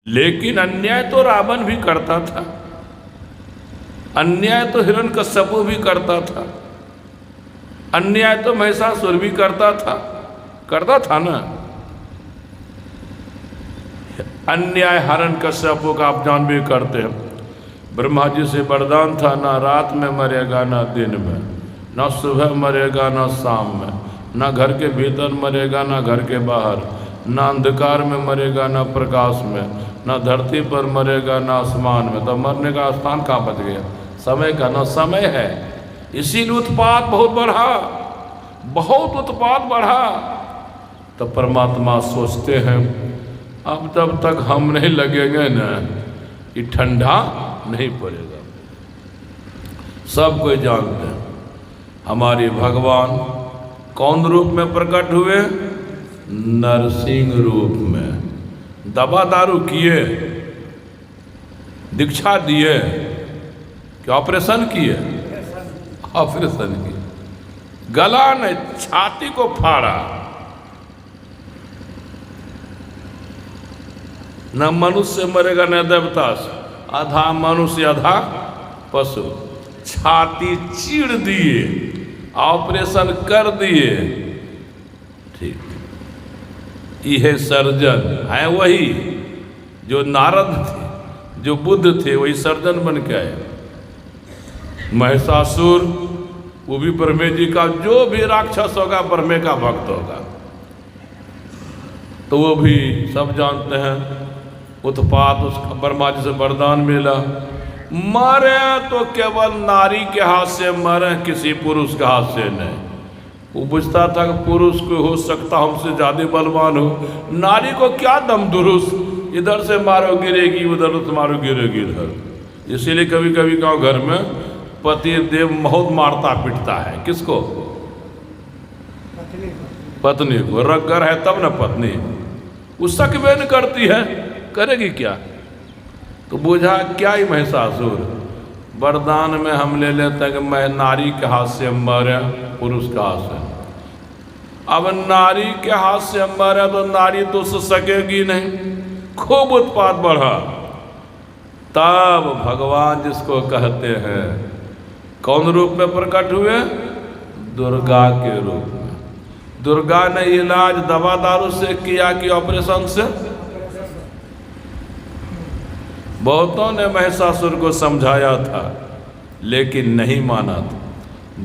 लेकिन अन्याय तो रावण भी करता था, अन्याय तो हिरण्यकश्यपु भी करता था, अन्याय तो महिषासुर भी करता था ना। अन्याय हिरण्यकश्यपु का आप जान भी करते हैं। ब्रह्मा जी से वरदान था, ना रात में मरेगा ना दिन में, ना सुबह मरेगा ना शाम में, ना घर के भीतर मरेगा ना घर के बाहर, ना अंधकार में मरेगा ना प्रकाश में, ना धरती पर मरेगा ना आसमान में। तो मरने का स्थान कहाँ बच गया? समय का ना समय है। इसीलिए उत्पात बहुत बढ़ा, बहुत उत्पात बढ़ा। तो परमात्मा सोचते हैं अब जब तक हम नहीं लगेंगे ना, ये ठंडा नहीं पड़ेगा। सब कोई जानते हैं हमारे भगवान कौन रूप में प्रकट हुए? नरसिंह रूप में। दवा दारू किए, दीक्षा दिए कि ऑपरेशन किए? ऑपरेशन किए। गला ने छाती को फाड़ा। न मनुष्य मरेगा न देवता से, आधा मनुष्य आधा पशु। छाती चीड़ दिए, ऑपरेशन कर दिए। ठीक, यह सर्जन है वही जो नारद थे, जो बुद्ध थे, वही सर्जन बन के आए। महिषासुर वो भी ब्रह्मे जी का, जो भी राक्षस होगा ब्रह्मे का भक्त होगा। तो वो भी सब जानते हैं उत्पात, उसका ब्रह्मा जी से वरदान मिला। मरे तो केवल नारी के हाथ से मरे, किसी पुरुष के हाथ से नहीं। वो पूछता था कि पुरुष को हो सकता हमसे ज्यादा बलवान हो, नारी को क्या दम दुरुस्त, इधर से मारो गिरेगी, उधर से मारो गिरेगी इधर। इसीलिए कभी कभी गाँव घर में पति देव बहुत मारता पीटता है। किसको? पत्नी को। रगगर है तब न पत्नी, उसका वेन करती है, करेगी क्या? तो बुझा क्या ही महिषासुर, वरदान में हम ले लेते हैं कि मैं नारी के हाथ से मरे, पुरुष के हाथ से। अब नारी के हाथ से मरे तो नारी तो उससे सकेगी नहीं। खूब उत्पात बढ़ा। तब भगवान जिसको कहते हैं कौन रूप में प्रकट हुए? दुर्गा के रूप में। दुर्गा ने इलाज दवा दारू से किया कि ऑपरेशन से? बहुतों ने महिषासुर को समझाया था लेकिन नहीं माना था।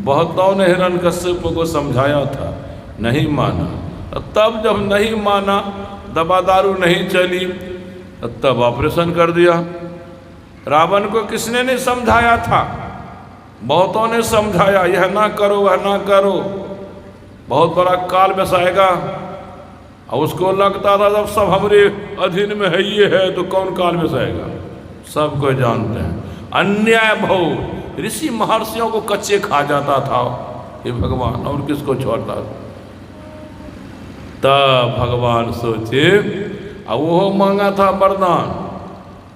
बहुतों ने हिरण्यकश्यप को समझाया था, नहीं माना। तब जब नहीं माना, दवा दारू नहीं चली, तब ऑपरेशन कर दिया। रावण को किसने नहीं समझाया था? बहुतों ने समझाया, यह ना करो वह ना करो, बहुत बड़ा काल बसाएगा। और उसको लगता था जब सब हमारे अधीन में है, ये है तो कौन काल बसाएगा। सब कोई जानते हैं अन्याय बहुत, ऋषि महर्षियों को कच्चे खा जाता था ये भगवान, और किसको छोड़ता था। तब भगवान सोचे, अब वो मांगा था वरदान,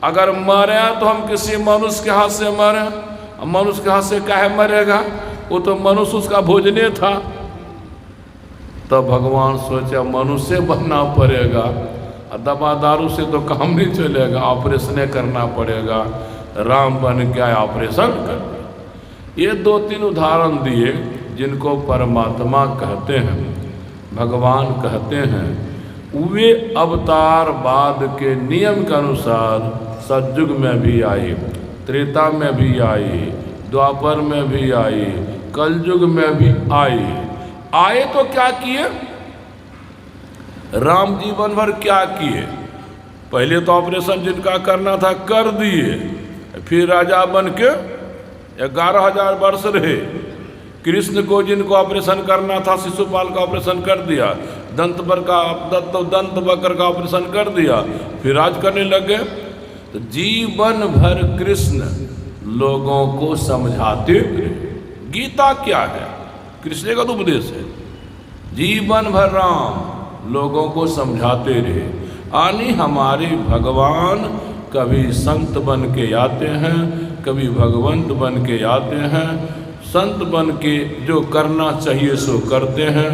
अगर मरे तो हम किसी मनुष्य के हाथ से मरे। मनुष्य के हाथ से काहे मरेगा? वो तो मनुष्य उसका भोजने था। तब भगवान सोचा मनुष्य बनना पड़ेगा, दवा दारू से तो काम नहीं चलेगा, ऑपरेशन करना पड़ेगा। राम बन के आए, ऑपरेशन कर दिया। ये 2-3 उदाहरण दिए जिनको परमात्मा कहते हैं, भगवान कहते हैं। वे अवतार बाद के नियम के अनुसार सतयुग में भी आई, त्रेता में भी आई, द्वापर में भी आई, कलयुग में भी आई। आए तो क्या किए? राम जीवन भर क्या किए? पहले तो ऑपरेशन जिनका करना था कर दिए, फिर राजा बन के 11,000 वर्ष रहे। कृष्ण को जिनको ऑपरेशन करना था, शिशुपाल का ऑपरेशन कर दिया, दंत बकर का ऑपरेशन कर दिया, फिर राज करने लगे। तो जीवन भर कृष्ण लोगों को समझाते रहे। गीता क्या है? कृष्ण का तो उपदेश है। जीवन भर राम लोगों को समझाते रहे। यानी हमारे भगवान कभी संत बन के आते हैं, कभी भगवंत बन के आते हैं। संत बन के जो करना चाहिए सो करते हैं,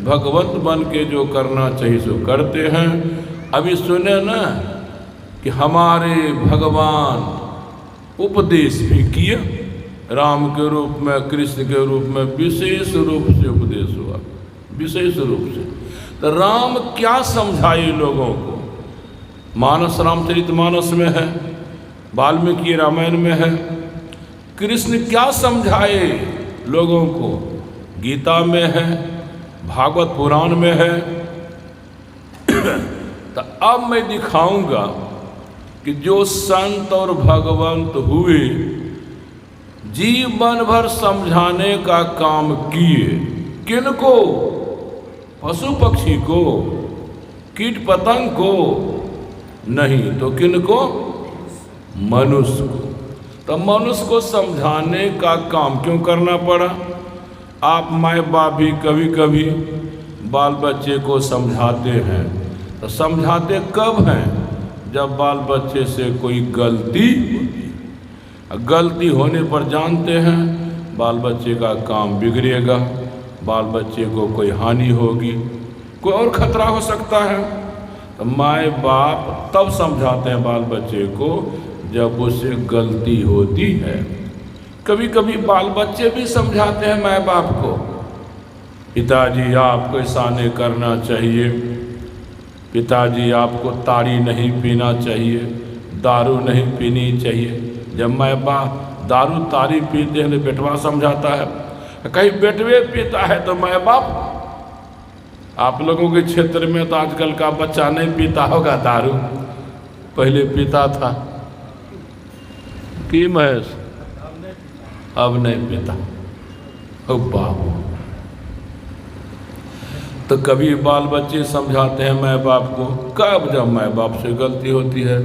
भगवंत बन के जो करना चाहिए सो करते हैं। अभी सुने ना कि हमारे भगवान उपदेश भी किए, राम के रूप में, कृष्ण के रूप में विशेष रूप से उपदेश हुआ, विशेष रूप से। तो राम क्या समझाए लोगों को? मानस, रामचरितमानस में है, वाल्मीकि रामायण में है। कृष्ण क्या समझाए लोगों को? गीता में है, भागवत पुराण में है। तो अब मैं दिखाऊंगा कि जो संत और भगवंत हुए, जीवन भर समझाने का काम किए। किनको? पशु पक्षी को, कीट पतंग को नहीं, तो किनको? मनुष्य को। तो मनुष्य को समझाने का काम क्यों करना पड़ा? आप माँ बाप भी कभी कभी बाल बच्चे को समझाते हैं, तो समझाते कब हैं? जब बाल बच्चे से कोई गलती होती है। गलती होने पर जानते हैं बाल बच्चे का काम बिगड़ेगा, बाल बच्चे को कोई हानि होगी, कोई और खतरा हो सकता है। तो माँ बाप तब समझाते हैं बाल बच्चे को जब उससे गलती होती है। कभी कभी बाल बच्चे भी समझाते हैं माँ बाप को, पिताजी आपको ऐसा नहीं करना चाहिए, पिताजी आपको ताड़ी नहीं पीना चाहिए, दारू नहीं पीनी चाहिए। जब माँ बाप दारू ताड़ी पीते हैं तो बेटवा समझाता है, कहीं बेटवे पीता है तो माँ बाप। आप लोगों के क्षेत्र में तो आजकल का बच्चा नहीं पीता होगा दारू, पहले पीता था कि महेश? अब नहीं पीता। ओ बाबू, तो कभी बाल बच्चे समझाते हैं माँ बाप को, कब? जब माँ बाप से गलती होती है।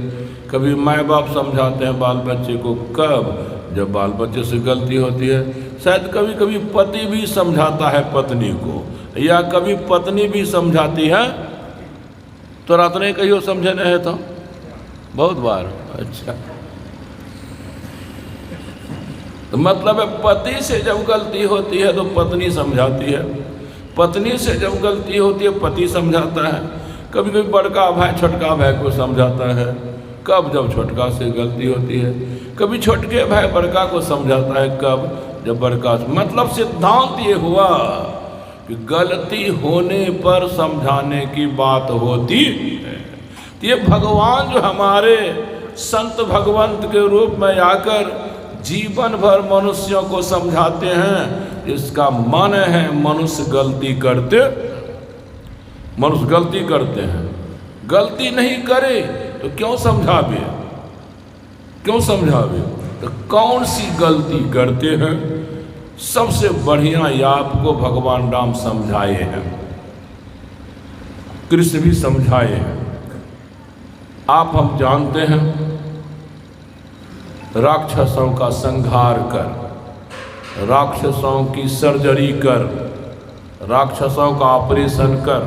कभी माँ बाप समझाते हैं बाल बच्चे को, कब? जब बाल बच्चे से गलती होती है। शायद कभी कभी पति भी समझाता है पत्नी को, या कभी पत्नी भी समझाती है। तो रात नहीं कहियो समझे नहीं है तो बहुत बार। अच्छा, तो मतलब है पति से जब गलती होती है तो पत्नी समझाती है, पत्नी से जब गलती होती है पति समझाता है। कभी कभी बड़का भाई छोटका भाई को समझाता है, कब? जब छोटका से गलती होती है। कभी छोटके भाई बड़का को समझाता है, कब? जब बड़का। मतलब सिद्धांत ये हुआ कि गलती होने पर समझाने की बात होती है। तो ये भगवान जो हमारे संत भगवंत के रूप में आकर जीवन भर मनुष्यों को समझाते हैं, इसका मन है मनुष्य गलती करते हैं। गलती नहीं करे तो क्यों समझावे? तो कौन सी गलती करते हैं? सबसे बढ़िया ये आपको भगवान राम समझाए हैं, कृष्ण भी समझाए हैं। आप हम जानते हैं, राक्षसों का संहार कर, राक्षसों की सर्जरी कर, राक्षसों का ऑपरेशन कर।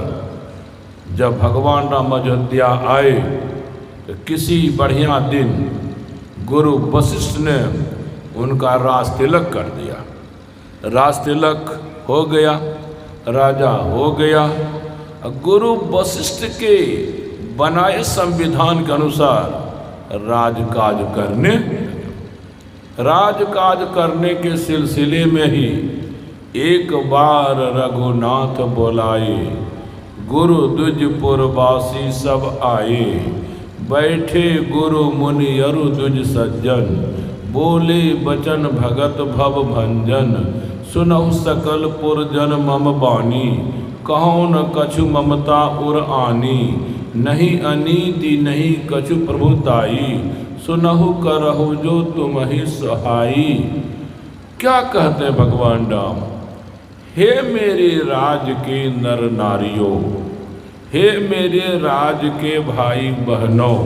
जब भगवान राम अयोध्या आए तो किसी बढ़िया दिन गुरु वशिष्ठ ने उनका राज तिलक कर दिया। राज तिलक हो गया, राजा हो गया। गुरु वशिष्ठ के बनाए संविधान के अनुसार राजकाज करने के सिलसिले में ही एक बार रघुनाथ बोलाए, गुरु द्विजपुरवासी सब आए। बैठे गुरु मुनि अरु द्विज सज्जन, बोले बचन भगत भव भंजन। सुनहु सकल पुरजन मम बानी, कहो न कछु ममता उर आनी। नहीं अनीति नहीं कछु प्रभुताई, सुनहु करहु जो तुम ही सहाई। क्या कहते हैं भगवान राम? हे मेरे राज के नर नारियों, हे मेरे राज के भाई बहनों,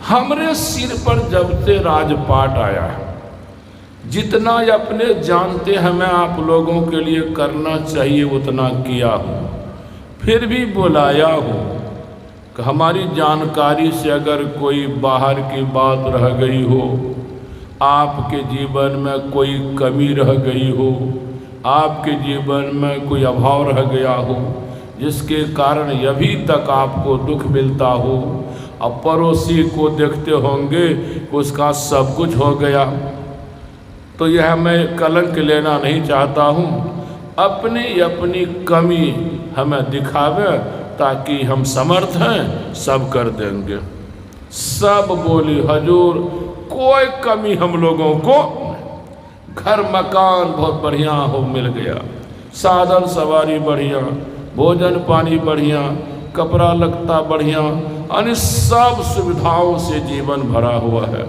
हमरे सिर पर जब से राजपाट आया है, जितना अपने जानते हैं मैं आप लोगों के लिए करना चाहिए उतना किया हूँ। फिर भी बुलाया हूँ कि हमारी जानकारी से अगर कोई बाहर की बात रह गई हो, आपके जीवन में कोई कमी रह गई हो, आपके जीवन में कोई अभाव रह गया हो, जिसके कारण अभी तक आपको दुख मिलता हो, अब पड़ोसी को देखते होंगे कि उसका सब कुछ हो गया। तो यह मैं कलंक लेना नहीं चाहता हूँ। अपनी अपनी कमी हमें दिखावे ताकि हम समर्थ हैं, सब कर देंगे। सब बोली हजूर कोई कमी हम लोगों को, घर मकान बहुत बढ़िया हो मिल गया, साधन सवारी बढ़िया, भोजन पानी बढ़िया, कपड़ा लगता बढ़िया, यानी सब सुविधाओं से जीवन भरा हुआ है,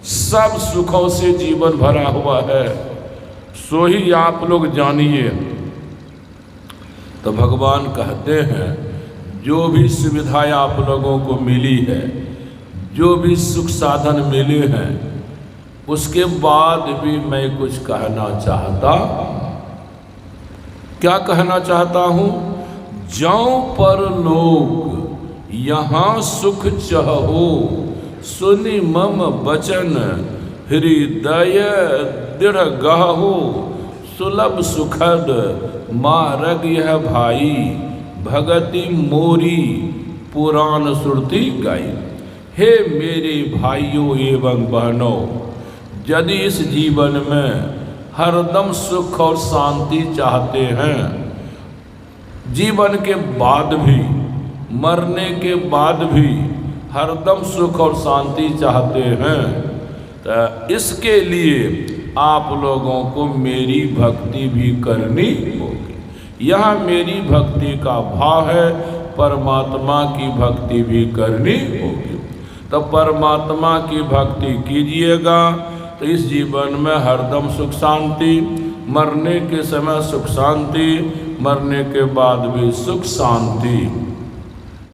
सब सुखों से जीवन भरा हुआ है। सो ही आप लोग जानिए। तो भगवान कहते हैं जो भी सुविधाएं आप लोगों को मिली है, जो भी सुख साधन मिले हैं, उसके बाद भी मैं कुछ कहना चाहता। क्या कहना चाहता हूँ? जाऊं पर लोग यहाँ सुख चहो, सुनि मम बचन हृदय दृढ़ गहो, सुलभ सुखद मार्ग यह भाई, भगति मोरी पुराण सुरती गाई। हे मेरे भाइयों एवं बहनों, यदि इस जीवन में हरदम सुख और शांति चाहते हैं, जीवन के बाद भी, मरने के बाद भी हरदम सुख और शांति चाहते हैं, तो इसके लिए आप लोगों को मेरी भक्ति भी करनी होगी। यह मेरी भक्ति का भाव है, परमात्मा की भक्ति भी करनी होगी। तो परमात्मा की भक्ति कीजिएगा तो इस जीवन में हरदम सुख शांति, मरने के समय सुख शांति, मरने के बाद भी सुख शांति।